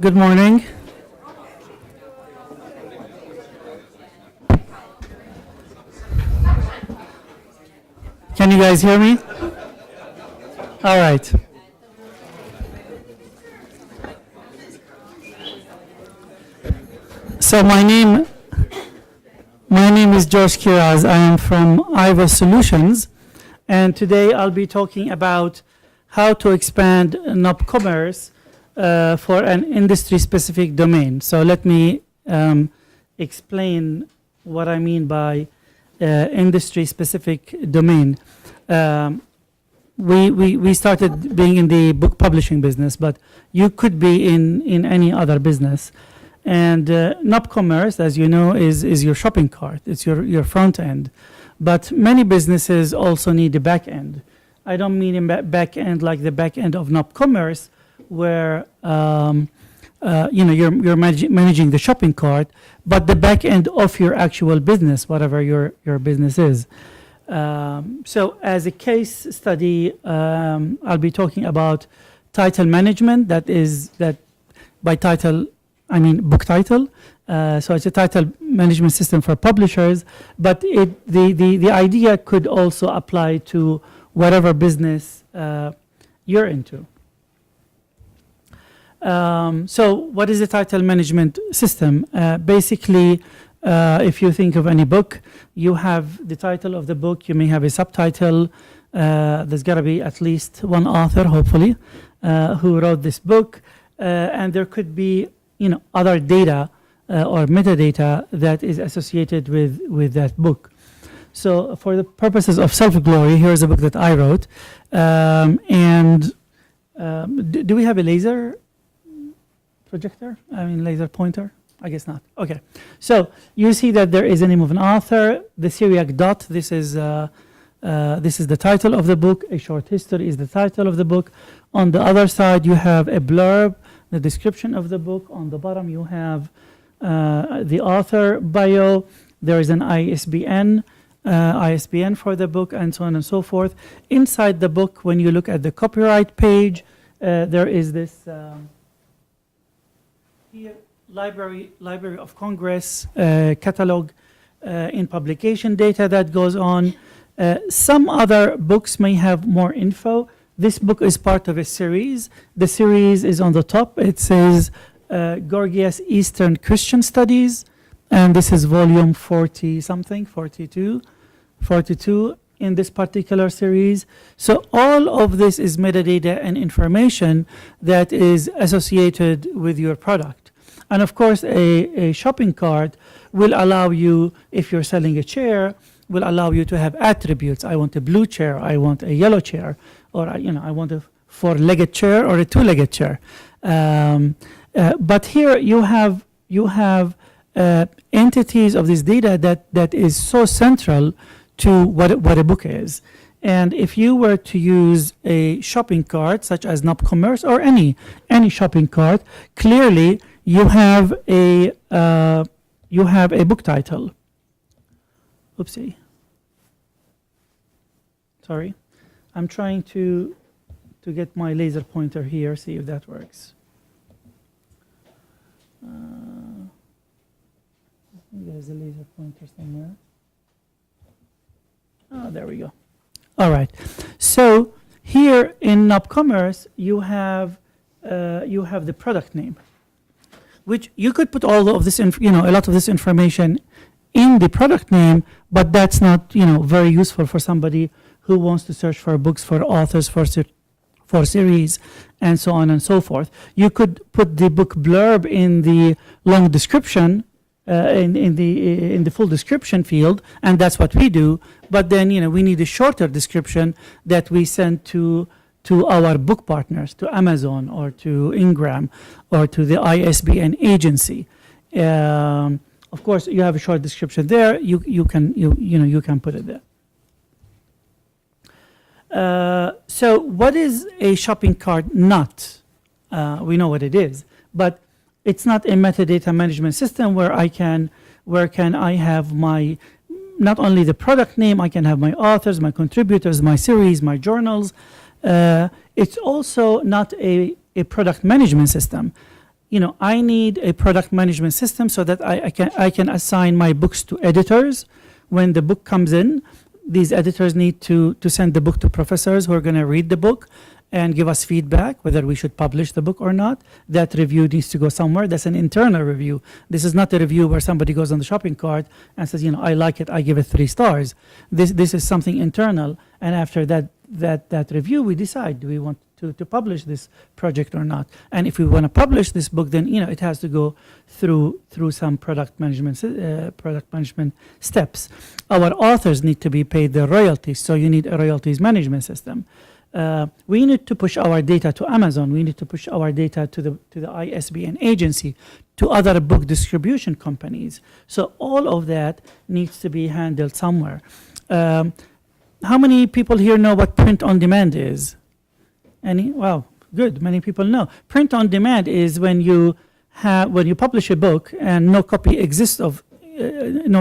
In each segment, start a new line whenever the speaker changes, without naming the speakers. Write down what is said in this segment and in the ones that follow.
Good morning. Can you guys hear me? All right. So my name is George Kiraz. I am from Iva Solutions, and today I'll be talking about how to expand NopCommerce for an industry-specific domain. So let me explain what I mean by industry-specific domain. We started being in the book publishing business, but you could be in any other business. And NopCommerce, as you know, is your shopping cart. It's your front end. But many businesses also need a back end. I don't mean a back end like the back end of NopCommerce, where you're managing the shopping cart, but the back end of your actual business, whatever your business is. So as a case study, I'll be talking about title management. That by title, I mean book title. So it's a title management system for publishers, but the idea could also apply to whatever business you're into. So what is a title management system? Basically, if you think of any book, you have the title of the book, you may have a subtitle. There's got to be at least one author, hopefully, who wrote this book, and there could be other data or metadata that is associated with that book. So for the purposes of self-glory, here's a book that I wrote. Do we have a laser projector? I mean laser pointer? I guess not. Okay. So you see that there is a name of an author, the Syriac dot. This is the title of the book. A short history is the title of the book. On the other side, you have a blurb, the description of the book. On the bottom, you have the author bio. There is an ISBN for the book, and so on and so forth. Inside the book, when you look at the copyright page, there is this here, Library of Congress catalog in publication data that goes on. Some other books may have more info. This book is part of a series. The series is on the top. It says Gorgias Eastern Christian Studies, and this is volume 40-something, 42 in this particular series. So all of this is metadata and information that is associated with your product. And of course, a shopping cart will allow you, if you're selling a chair, will allow you to have attributes. I want a blue chair, I want a yellow chair, or I want a four-legged chair or a two-legged chair. But here you have entities of this data that is so central to what a book is. And if you were to use a shopping cart such as NopCommerce or any shopping cart, clearly you have a book title. Oopsie. Sorry, I'm trying to get my laser pointer here. See if that works. There's a laser pointer somewhere. Oh, there we go. All right. So here in NopCommerce, you have the product name, which you could put all of this, a lot of this information in the product name, but that's not, very useful for somebody who wants to search for books, for authors, for series, and so on and so forth. You could put the book blurb in the long description, in the full description field, and that's what we do. But then, we need a shorter description that we send to our book partners, to Amazon or to Ingram or to the ISBN agency. Of course, you have a short description there. You can put it there. So what is a shopping cart not? We know what it is, but it's not a metadata management system where I can have my, not only the product name, I can have my authors, my contributors, my series, my journals. It's also not a product management system. I need a product management system so that I can assign my books to editors. When the book comes in, these editors need to send the book to professors who are going to read the book and give us feedback whether we should publish the book or not. That review needs to go somewhere. That's an internal review. This is not a review where somebody goes on the shopping cart and says, I like it, I give it 3 stars. This is something internal, and after that review, we decide, do we want to publish this project or not? And if we want to publish this book, then it has to go through some product management steps. Our authors need to be paid their royalties, so you need a royalties management system. We need to push our data to Amazon. We need to push our data to the ISBN agency, to other book distribution companies. So all of that needs to be handled somewhere. How many people here know what print on demand is? Any? Wow, good. Many people know. Print on demand is when you publish a book and no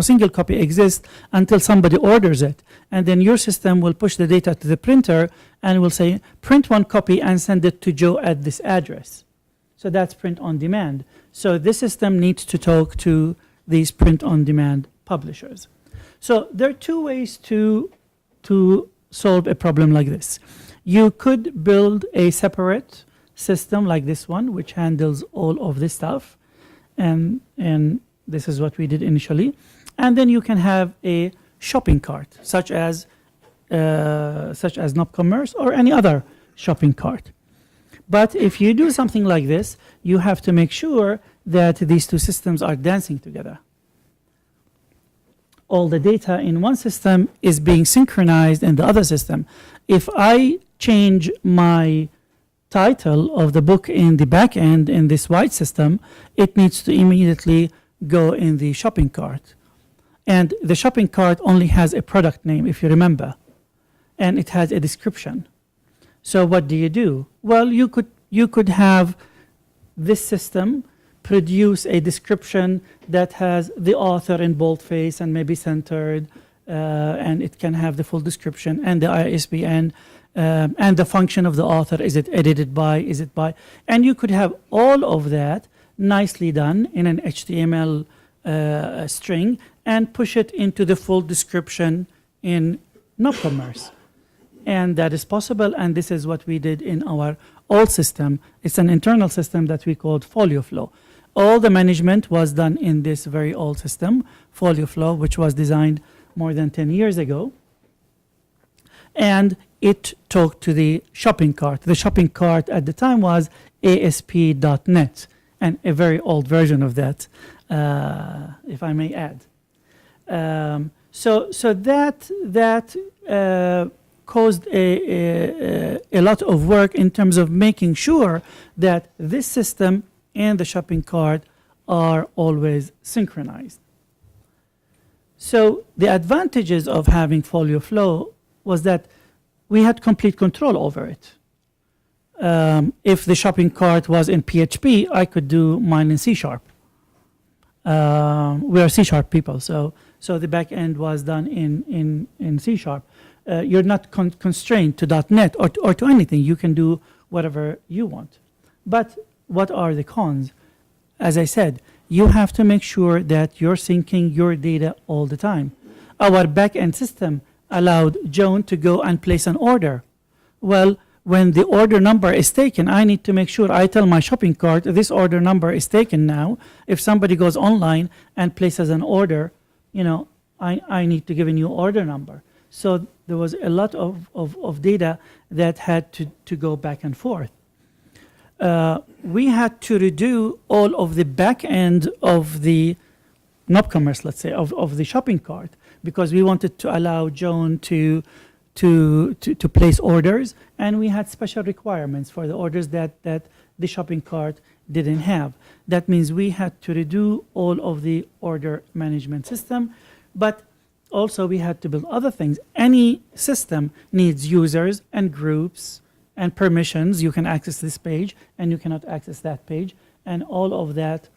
single copy exists until somebody orders it, and then your system will push the data to the printer and will say, print 1 copy and send it to Joe at this address. So that's print on demand. So this system needs to talk to these print on demand publishers. So there are 2 ways to solve a problem like this. You could build a separate system like this one, which handles all of this stuff, and this is what we did initially. And then you can have a shopping cart, such as NopCommerce or any other shopping cart. But if you do something like this, you have to make sure that these 2 systems are dancing together. All the data in one system is being synchronized in the other system. If I change my title of the book in the backend in this white system, it needs to immediately go in the shopping cart. And the shopping cart only has a product name, if you remember, and it has a description. So what do? Well, you could have this system produce a description that has the author in boldface and maybe centered, and it can have the full description and the ISBN and the function of the author. Is it edited by? Is it by? And you could have all of that nicely done in an HTML string and push it into the full description in NopCommerce. And that is possible, and this is what we did in our old system. It's an internal system that we called Folio Flow. All the management was done in this very old system, Folio Flow, which was designed more than 10 years ago. And it talked to the shopping cart. The shopping cart at the time was ASP.NET, and a very old version of that, if I may add. So that caused a lot of work in terms of making sure that this system and the shopping cart are always synchronized. So the advantages of having Folio Flow was that we had complete control over it. If the shopping cart was in PHP, I could do mine in C#. We are C# people, so the back end was done in C#. You're not constrained to .NET or to anything. You can do whatever you want. But what are the cons? As I said, you have to make sure that you're syncing your data all the time. Our back-end system allowed Joan to go and place an order. Well, when the order number is taken, I need to make sure I tell my shopping cart, this order number is taken now. If somebody goes online and places an order, I need to give a new order number. So there was a lot of data that had to go back and forth. We had to redo all of the back end of the NopCommerce, let's say, of the shopping cart, because we wanted to allow Joan to place orders, and we had special requirements for the orders that the shopping cart didn't have. That means we had to redo all of the order management system, but also we had to build other things. Any system needs users and groups and permissions. You can access this page and you cannot access that page, and all of that,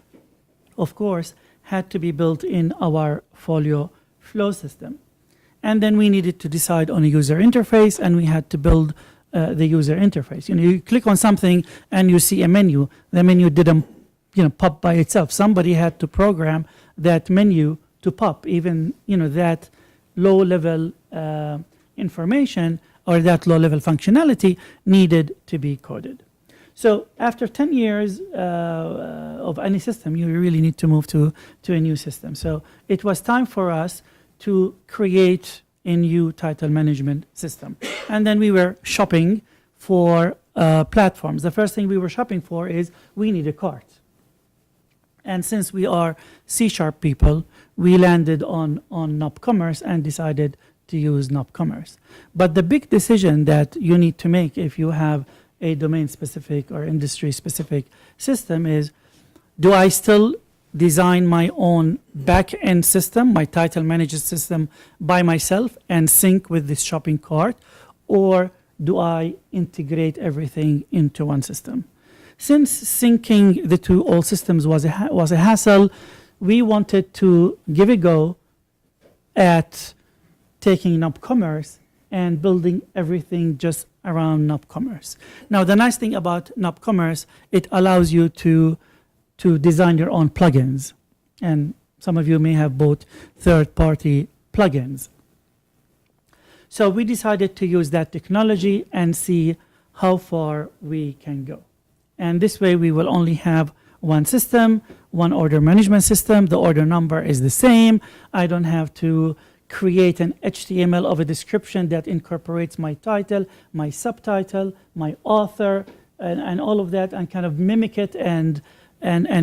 of course, had to be built in our Folio Flow system. And then we needed to decide on a user interface, and we had to build the user interface. You click on something and you see a menu. The menu didn't pop by itself. Somebody had to program that menu to pop, even that low-level information or that low-level functionality needed to be coded. So after 10 years of any system, you really need to move to a new system. So it was time for us to create a new title management system. And then we were shopping for platforms. The first thing we were shopping for is we need a cart. And since we are C# people, we landed on NopCommerce and decided to use NopCommerce. But the big decision that you need to make if you have a domain-specific or industry-specific system is, do I still design my own back-end system, my title management system by myself and sync with this shopping cart, or do I integrate everything into one system? Since syncing the two old systems was a hassle, we wanted to give a go at taking NopCommerce and building everything just around NopCommerce. Now, the nice thing about NopCommerce, it allows you to design your own plugins. And some of you may have bought third-party plugins. So we decided to use that technology and see how far we can go. And this way, we will only have one system, one order management system. The order number is the same. I don't have to create an HTML of a description that incorporates my title, my subtitle, my author, and all of that, and kind of mimic it and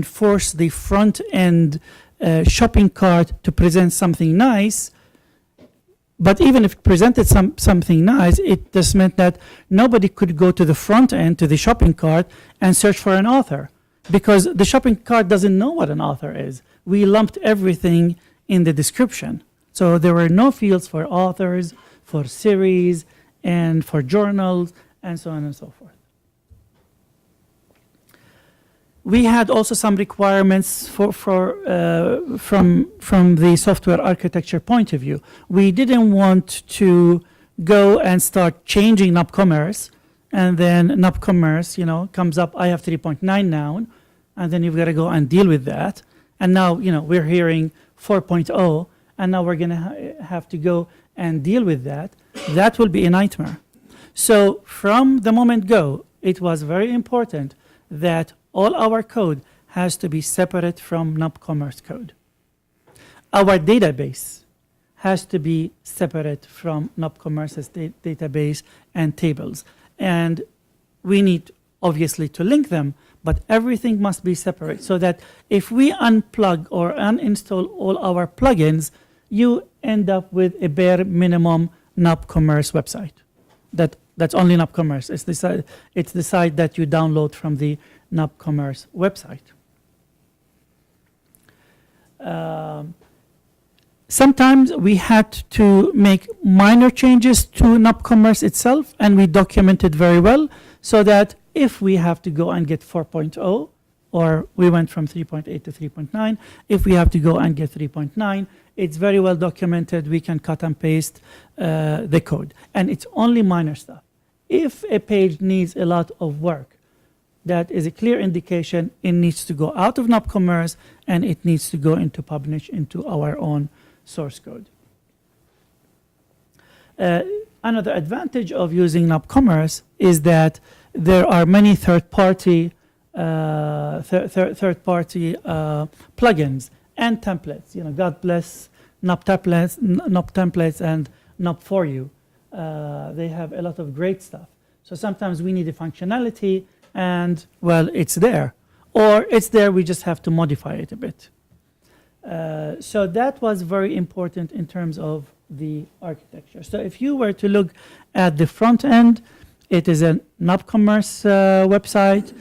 force the front end shopping cart to present something nice. But even if it presented something nice, it just meant that nobody could go to the front end, to the shopping cart, and search for an author, because the shopping cart doesn't know what an author is. We lumped everything in the description. So there were no fields for authors, for series, and for journals, and so on and so forth. We had also some requirements from the software architecture point of view. We didn't want to go and start changing NopCommerce, and then NopCommerce, comes up, I have 3.9 now, and then you've got to go and deal with that. And now, we're hearing 4.0, and now we're going to have to go and deal with that. That will be a nightmare. So from the moment go, it was very important that all our code has to be separate from NopCommerce code. Our database has to be separate from NopCommerce's database and tables. And we need, obviously, to link them, but everything must be separate so that if we unplug or uninstall all our plugins, you end up with a bare minimum NopCommerce website. That's only NopCommerce. It's the site that you download from the NopCommerce website. Sometimes we had to make minor changes to NopCommerce itself, and we documented very well so that if we have to go and get 4.0, or we went from 3.8 to 3.9, if we have to go and get 3.9, it's very well documented. We can cut and paste the code, and it's only minor stuff. If a page needs a lot of work, that is a clear indication it needs to go out of NopCommerce and it needs to go into Publish, into our own source code. Another advantage of using NopCommerce is that there are many third-party plugins and templates. God bless Nop templates and Nop for you. They have a lot of great stuff. So sometimes we need a functionality, and well, it's there, or it's there, we just have to modify it a bit. So that was very important in terms of the architecture. So if you were to look at the front end, it is a NopCommerce website.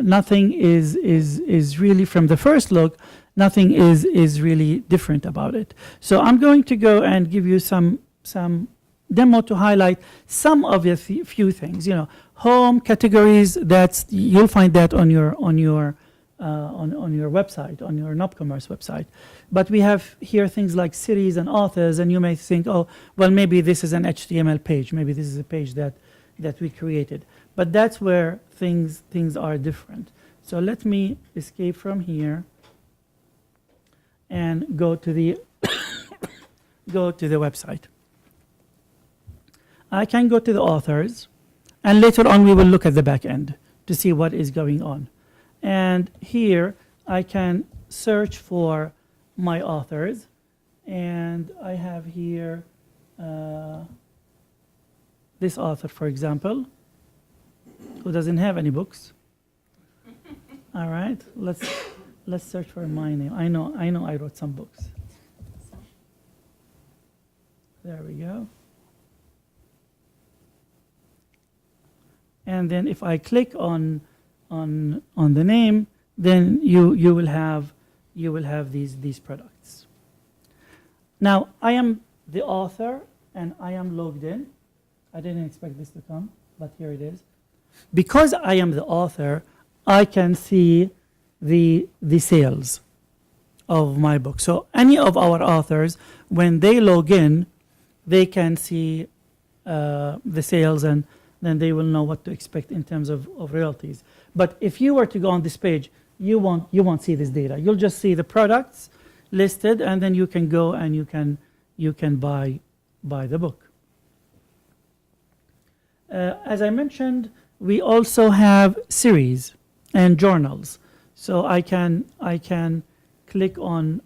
Nothing is really, from the first look, nothing is really different about it. So I'm going to go and give you some demo to highlight some of the few things. Home categories. You'll find that on your website, on your NopCommerce website. But we have here things like series and authors, and you may think, oh, well, maybe this is an HTML page. Maybe this is a page that we created. But that's where things are different. So let me escape from here and go to the go to the website. I can go to the authors, and later on we will look at the back end to see what is going on. And here I can search for my authors, and I have here this author, for example, who doesn't have any books. All right, let's search for my name. I know I wrote some books. There we go. And then if I click on the name, then you will have these products. Now I am the author and I am logged in. I didn't expect this to come, but here it is. Because I am the author, I can see the sales of my book. So any of our authors, when they log in, they can see the sales, and then they will know what to expect in terms of royalties. But if you were to go on this page, you won't see this data. You'll just see the products listed, and then you can go and you can buy the book. As I mentioned, we also have series and journals. So I can click on.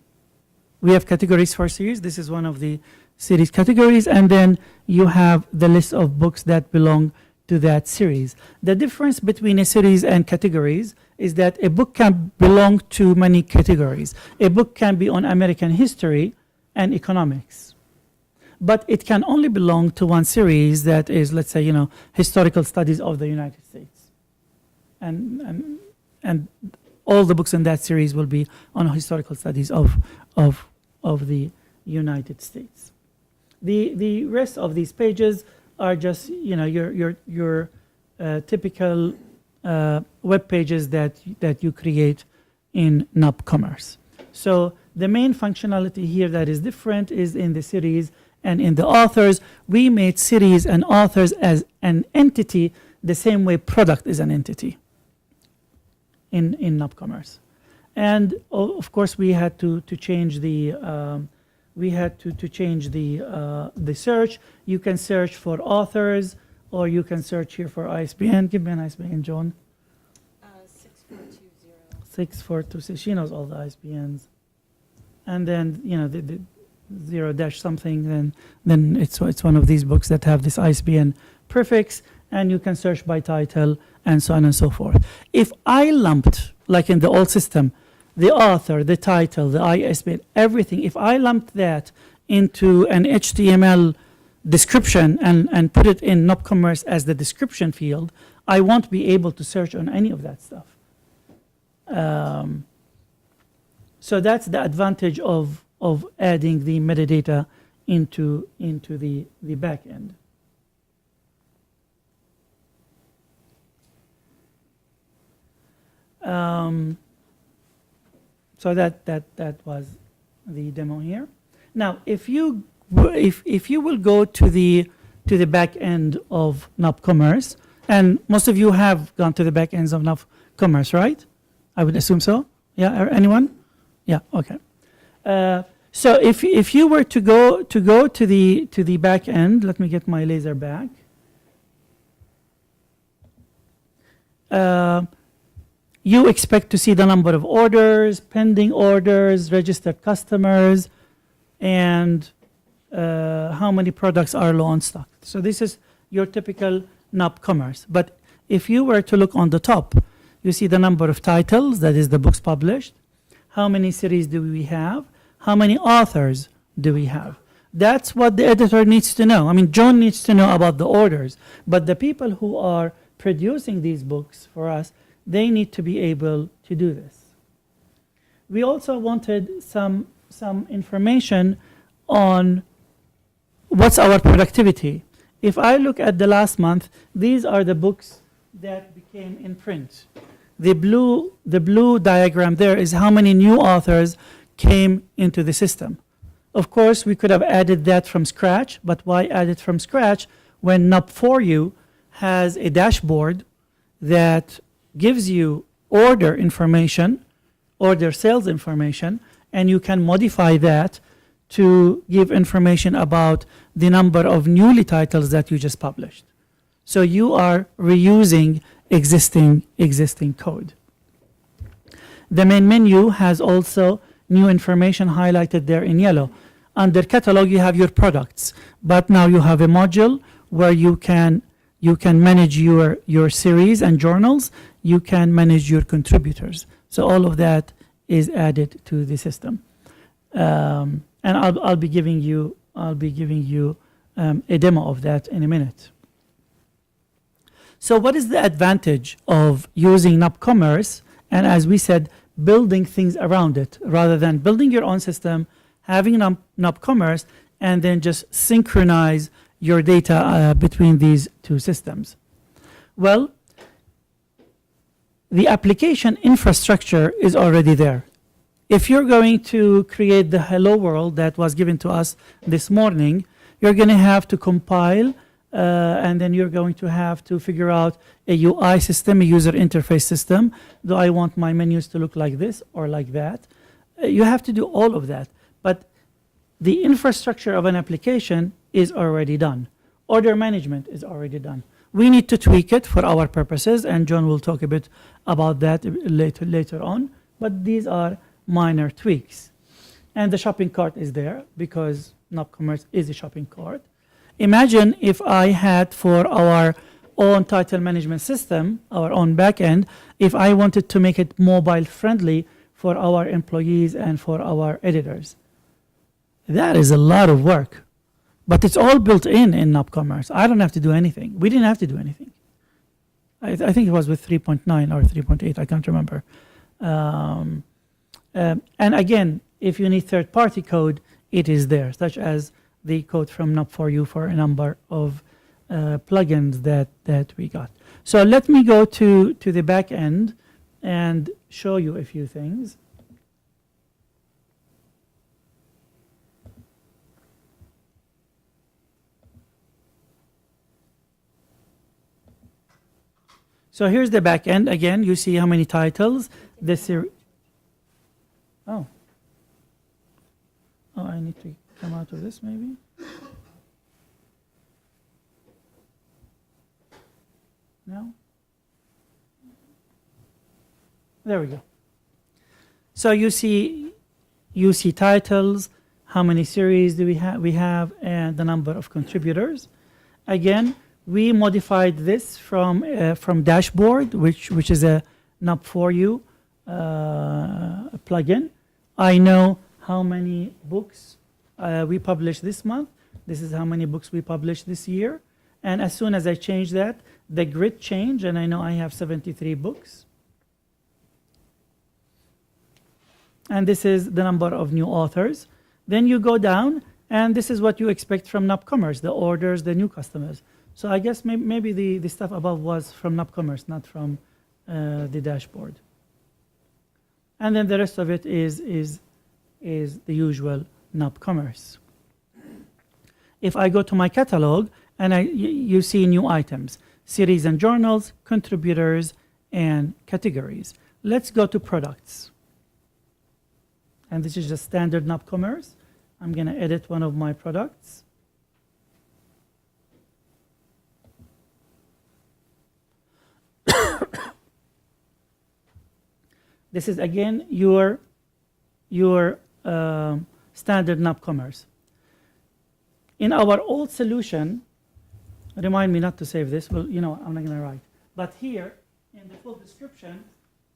We have categories for series. This is one of the series categories, and then you have the list of books that belong to that series. The difference between a series and categories is that a book can belong to many categories. A book can be on American history and economics, but it can only belong to one series that is, let's say, historical studies of the United States, and all the books in that series will be on historical studies of the United States. The rest of these pages are just your typical web pages that you create in NopCommerce. So the main functionality here that is different is in the series and in the authors. We made series and authors as an entity the same way product is an entity in NopCommerce. And of course we had to change the the search. You can search for authors, or you can search here for ISBN. Give me an ISBN, John.
6420.
6426. She knows all the ISBNs. And then the 0- something. Then it's one of these books that have this ISBN prefix, and you can search by title and so on and so forth. If I lumped, like in the old system, the author, the title, the ISBN, everything, if I lumped that into an HTML description and put it in NopCommerce as the description field, I won't be able to search on any of that stuff. So that's the advantage of adding the metadata into the backend. So that was the demo here. Now, if you will go to the back end of NopCommerce, and most of you have gone to the back ends of NopCommerce, right? I would assume so. Yeah, anyone? Yeah. Okay. So if you were to go to the back end, let me get my laser back. You expect to see the number of orders, pending orders, registered customers, and how many products are low on stock. So this is your typical NopCommerce. But if you were to look on the top, you see the number of titles, that is the books published. How many series do we have? How many authors do we have? That's what the editor needs to know. I mean, John needs to know about the orders, but the people who are producing these books for us, they need to be able to do this. We also wanted some information on what's our productivity. If I look at the last month, these are the books that became in print. The blue diagram there is how many new authors came into the system. Of course, we could have added that from scratch, but why add it from scratch when Nop4U has a dashboard that gives you order information, order sales information, and you can modify that to give information about the number of newly titles that you just published. So you are reusing existing code. The main menu has also new information highlighted there in yellow. Under catalog, you have your products, but now you have a module where you can manage your series and journals. You can manage your contributors. So all of that is added to the system. And I'll be giving you a demo of that in a minute. So what is the advantage of using NopCommerce? And as we said, building things around it rather than building your own system, having NopCommerce, and then just synchronize your data between these two systems. Well, the application infrastructure is already there. If you're going to create the hello world that was given to us this morning, you're going to have to compile and then you're going to have to figure out a UI system, a user interface system. Do I want my menus to look like this or like that? You have to do all of that. But the infrastructure of an application is already done. Order management is already done. We need to tweak it for our purposes, and John will talk a bit about that later on. But these are minor tweaks. And the shopping cart is there because NopCommerce is a shopping cart. Imagine if I had for our own title management system, our own backend, if I wanted to make it mobile friendly for our employees and for our editors. That is a lot of work, but it's all built in NopCommerce. I don't have to do anything. We didn't have to do anything. I think it was with 3.9 or 3.8, I can't remember. And again, if you need third-party code, it is there, such as the code from Nop4U for a number of plugins that we got. So let me go to the back end and show you a few things. So here's the back end. Again, you see how many titles. Oh, I need to come out of this maybe. No? There we go. So you see titles, how many series do we have, and the number of contributors. Again, we modified this from Dashboard, which is a Nop4U plugin. I know how many books we published this month. This is how many books we published this year. And as soon as I change that, the grid changed, and I know I have 73 books. And this is the number of new authors. Then you go down, and this is what you expect from NopCommerce, the orders, the new customers. So I guess maybe the stuff above was from NopCommerce, not from the dashboard. And then the rest of it is the usual NopCommerce. If I go to my catalog, and you see new items, series and journals, contributors, and categories. Let's go to products. And this is just standard NopCommerce. I'm going to edit one of my products. This is again your standard NopCommerce. In our old solution, remind me not to save this. Well, you know, I'm not going to write. But here, in the full description,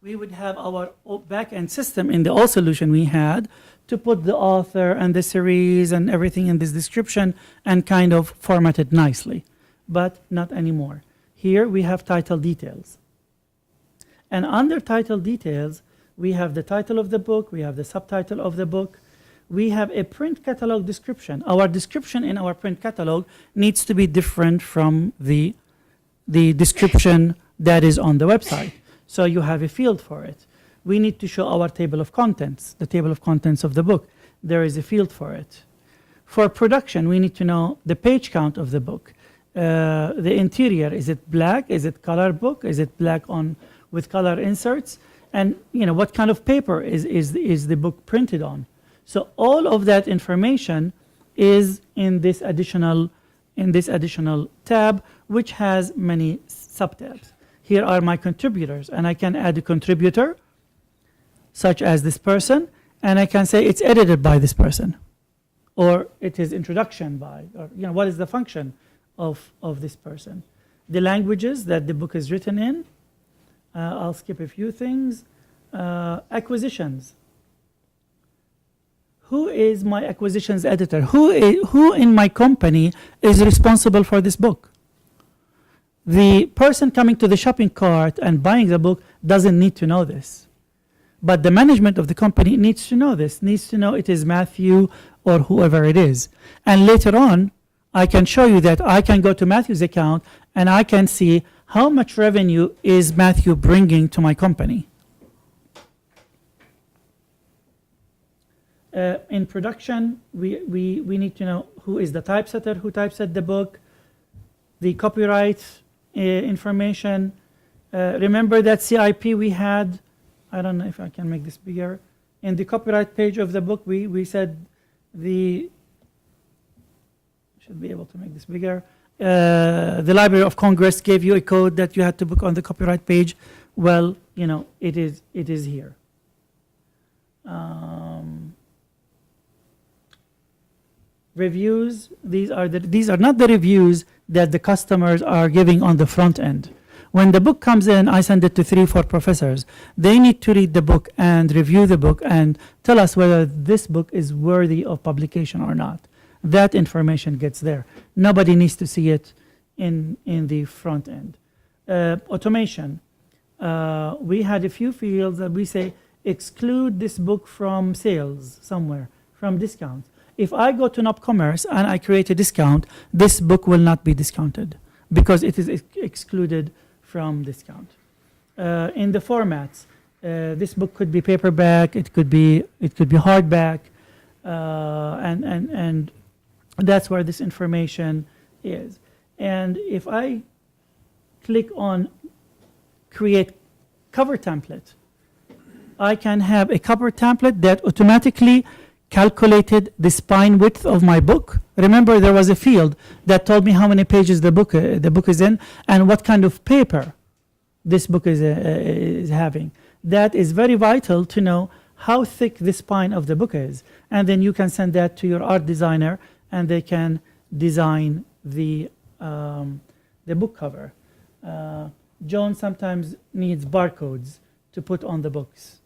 we would have our back-end system in the old solution we had to put the author and the series and everything in this description and kind of format it nicely. But not anymore. Here we have title details. And under title details, we have the title of the book, we have the subtitle of the book, we have a print catalog description. Our description in our print catalog needs to be different from the description that is on the website. So you have a field for it. We need to show our table of contents, the table of contents of the book. There is a field for it. For production, we need to know the page count of the book. The interior, is it black? Is it color book? Is it black on with color inserts, and what kind of paper is the book printed on. So all of that information is in this additional tab, which has many subtabs. Here are my contributors, and I can add a contributor, such as this person, and I can say it's edited by this person, or it is introduction by, or what is the function of this person. The languages that the book is written in. I'll skip a few things. Acquisitions. Who is my acquisitions editor? Who in my company is responsible for this book? The person coming to the shopping cart and buying the book doesn't need to know this. But the management of the company needs to know this, needs to know it is Matthew or whoever it is. And later on, I can show you that I can go to Matthew's account and I can see how much revenue is Matthew bringing to my company. In production, we need to know who is the typesetter, who typeset the book, the copyright information. Remember that CIP we had? I don't know if I can make this bigger. In the copyright page of the book, we said should be able to make this bigger. The Library of Congress gave you a code that you had to book on the copyright page. Well, it is here. Reviews. These are not the reviews that the customers are giving on the front end. When the book comes in, I send it to 3-4 professors. They need to read the book and review the book and tell us whether this book is worthy of publication or not. That information gets there. Nobody needs to see it in the front end. Automation. We had a few fields that we say exclude this book from sales somewhere, from discounts. If I go to NopCommerce and I create a discount, this book will not be discounted because it is excluded from discount. In the formats, this book could be paperback, it could be hardback, and that's where this information is. And if I click on create cover template, I can have a cover template that automatically calculated the spine width of my book. Remember, there was a field that told me how many pages the book is in and what kind of paper this book is having. That is very vital to know how thick the spine of the book is, and then you can send that to your art designer, and they can design the book cover. Joan sometimes needs barcodes to put on the books,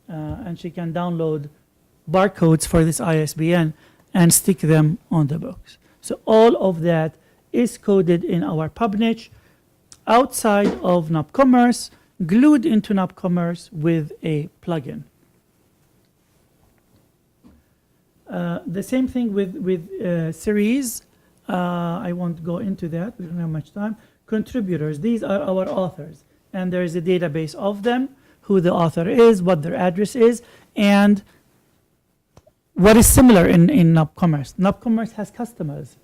and she can download barcodes for this ISBN and stick them on the books. So all of that is coded in our pub niche outside of NopCommerce, glued into NopCommerce with a plugin. The same thing with series. I won't go into that. We don't have much time. Contributors. These are our authors. And there is a database of them, who the author is, what their address is, and what is similar in NopCommerce. NopCommerce has customers.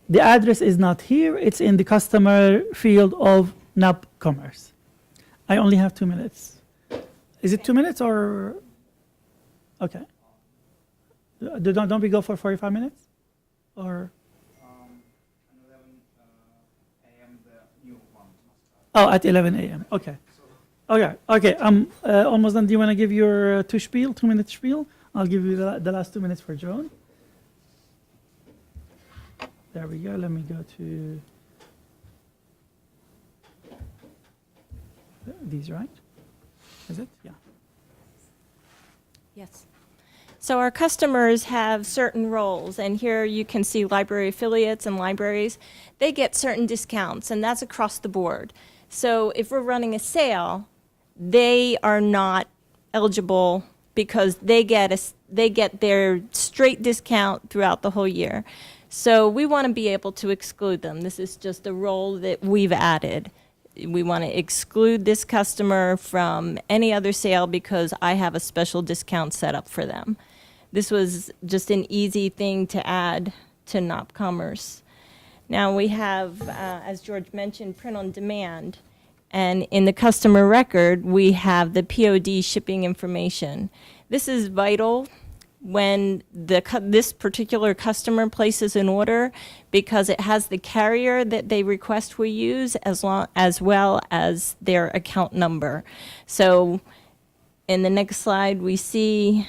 The address is not here. It's in the customer field of NopCommerce. I only have 2 minutes. Is it 2 minutes or? Okay. Don't we go for 45 minutes? Or?
11 a.m. the new one.
Oh, at 11 a.m. Okay. Okay. I'm almost done. Do you want to give your 2-minute spiel? I'll give you the last 2 minutes for Joan. There we go. Let me go to these, right? Is it? Yeah.
Yes. So our customers have certain roles, and here you can see library affiliates and libraries. They get certain discounts, and that's across the board. So if we're running a sale, they are not eligible because they get their straight discount throughout the whole year. So we want to be able to exclude them. This is just a role that we've added. We want to exclude this customer from any other sale because I have a special discount set up for them. This was just an easy thing to add to NopCommerce. Now we have, as George mentioned, print on demand. And in the customer record, we have the POD shipping information. This is vital when this particular customer places an order, because it has the carrier that they request we use as well as their account number. So in the next slide, we see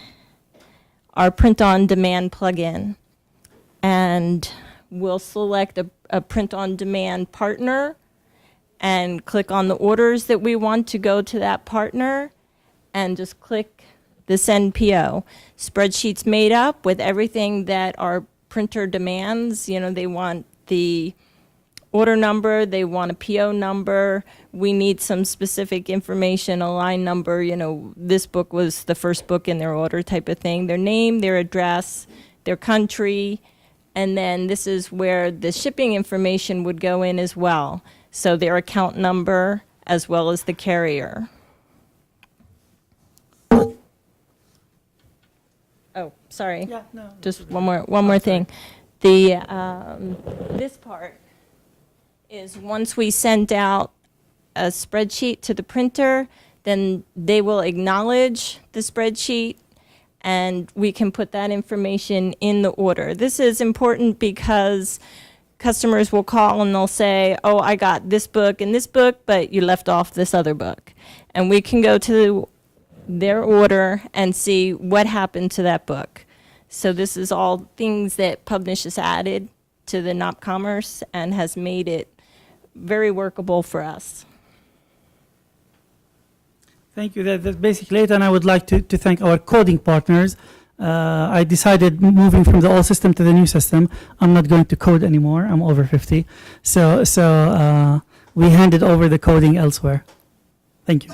our print-on-demand plugin. And we'll select a print-on-demand partner and click on the orders that we want to go to that partner and just click the send PO. Spreadsheet's made up with everything that our printer demands. You know, they want the order number, they want a PO number, we need some specific information, a line number, you know, this book was the first book in their order type of thing, their name, their address, their country, and then this is where the shipping information would go in as well. So their account number as well as the carrier. Oh, sorry.
Yeah, no.
Just one more thing. The this part is once we send out a spreadsheet to the printer, then they will acknowledge the spreadsheet and we can put that information in the order. This is important because customers will call and they'll say, oh, I got this book and this book, but you left off this other book. And we can go to their order and see what happened to that book. So this is all things that Publish has added to the NopCommerce and has made it very workable for us.
Thank you. That's basically it. And I would like to thank our coding partners. I decided moving from the old system to the new system, I'm not going to code anymore. I'm over 50. So we handed over the coding elsewhere. Thank you.